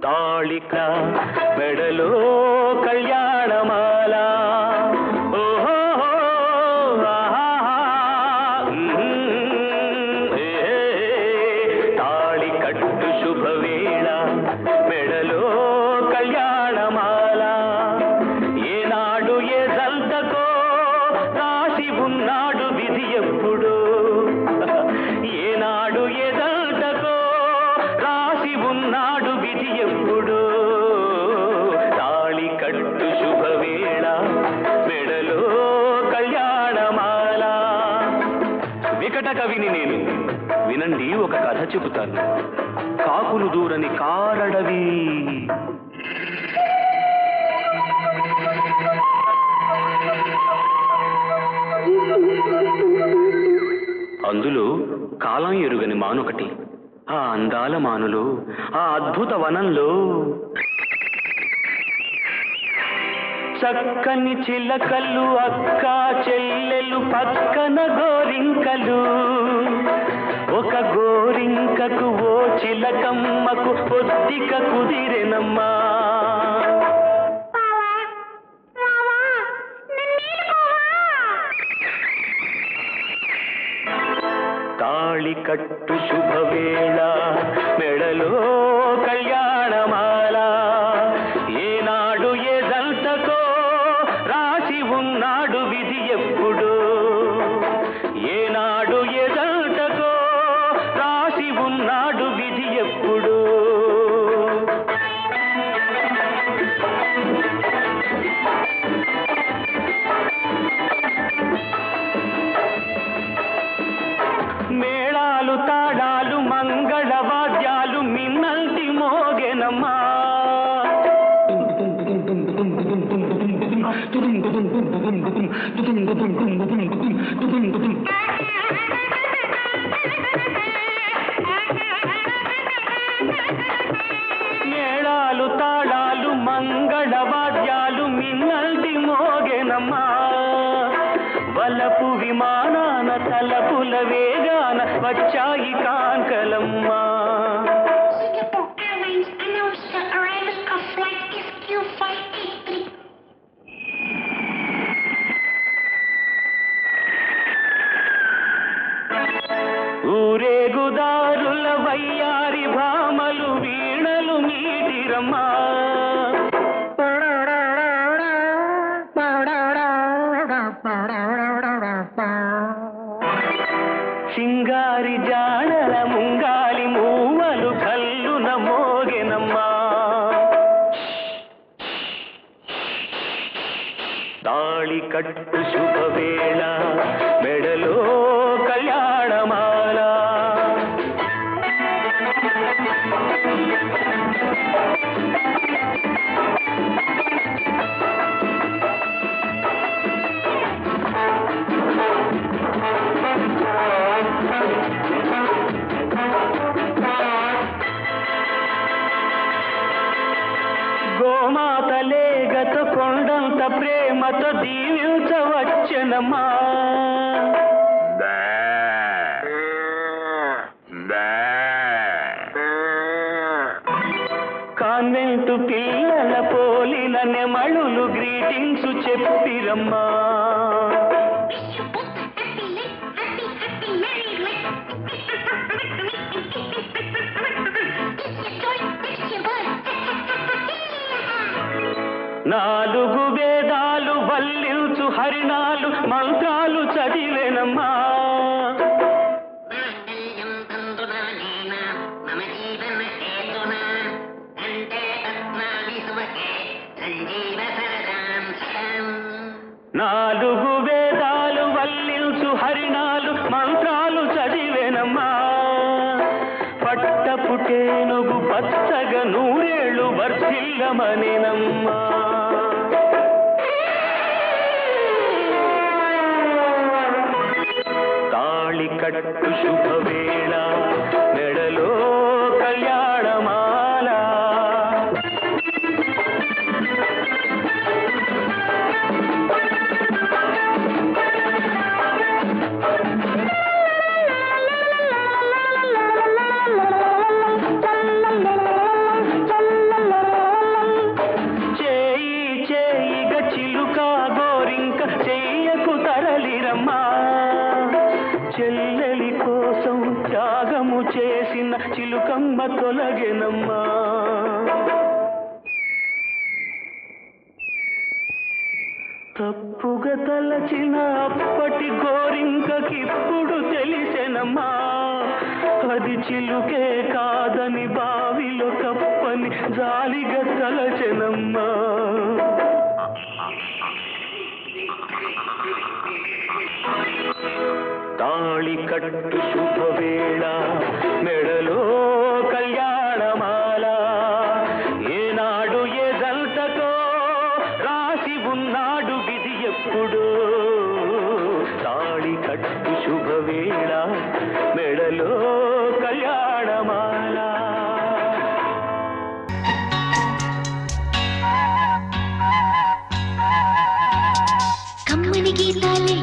తాళిక మెడలో కళ్యాణమాల ఓహో తాళి కట్టు శుభవేళ మెడలో కళ్యాణమాల ఏనాడు ఏ జంటకో రాసి ఉన్నాడు విధి ఎప్పుడు ఏనాడు ఏ జంటకో రాసి ఉన్నాడు విధి ఎప్పుడు తాళి కట్టు శుభవేళ మెడలో కళ్యాణమాల. వికట కవిని నేను, వినండి ఒక కథ చెబుతాను. కాకులు దూరని కారడవి. అందులో కాలం ఎరుగని మానొకటి. ఆ అందాల మానులో, ఆ అద్భుత వనంలో చక్కని చిలకలు, అక్క చెల్లెలు, పక్కన గోరింకలు. ఒక గోరింకకు ఓ చిలకమ్మకు పొద్దిక కుదిరెనమ్మా. తాళి కట్టు శుభవేళ మెడలో కళ్యాణమాల ఏనాడు ఏ జంటకో రాసి ఉన్నాడు విధి ఎప్పుడు ఏనాడు ఏ జంటకో రాసి ఉన్నాడు విధి ఎప్పుడు. మేళాలు తాళాలు మంగళ వాద్యాలు మిన్నల్టి మోగెనమ్మా. మేళాలు తాళాలు మంగళ వాద్యాలు మిన్నల్టి మోగెనమ్మా. వలపు విమానాన తలపుల వేగాన వచ్చాయి కాంకలమ్మా. ఊరేగుదారుల వయ్యారి భామలు వీణలు మీటిరమ్మా. సింగారి జాడల ముంగాలి మూవలు కల్లున మోగెనమ్మా. తాళి కట్టు శుభవేళ మెడలో కళ్యాణమాల. గోమాతలే గత కొండంత ప్రేమతో దీవించవచ్చనమ్మా. కాన్వెంటు పిల్లల పోలిన నెమళులు గ్రీటింగ్స్ చెప్పిరమ్మా. నాలుగు వేదాలు వల్లించు హరినాలు మంత్రాలు చదివేనమ్మా. నాలుగు వేదాలు వల్లించు హరినాలు మంత్రాలు చదివేనమ్మా. పట్టపుటేనుగు పచ్చగా నూరేళ్ళు వర్ధిల్లమనేనమ్మా. తాళి కట్టు శుభవేళ మెడలో కళ్యాణమాల. చెల్లెలి కోసం త్యాగము చేసిన చిలుకమ్మ తొలగెనమ్మా. తప్పుగా తలచిన అప్పటి గోరింకకిప్పుడు తెలిసెనమ్మా. అది చిలుకే కాదని బావిలో కప్పని జాలిగా తలచెనమ్మా. తాళి కట్టు శుభవేళ మెడలో కళ్యాణమాల. ఏనాడు ఏ జంటకో రాసి ఉన్నాడు విధి ఎప్పుడు. తాళి కట్టు శుభవేళ మెడలో కళ్యాణమాల. కమ్మని గీతాలే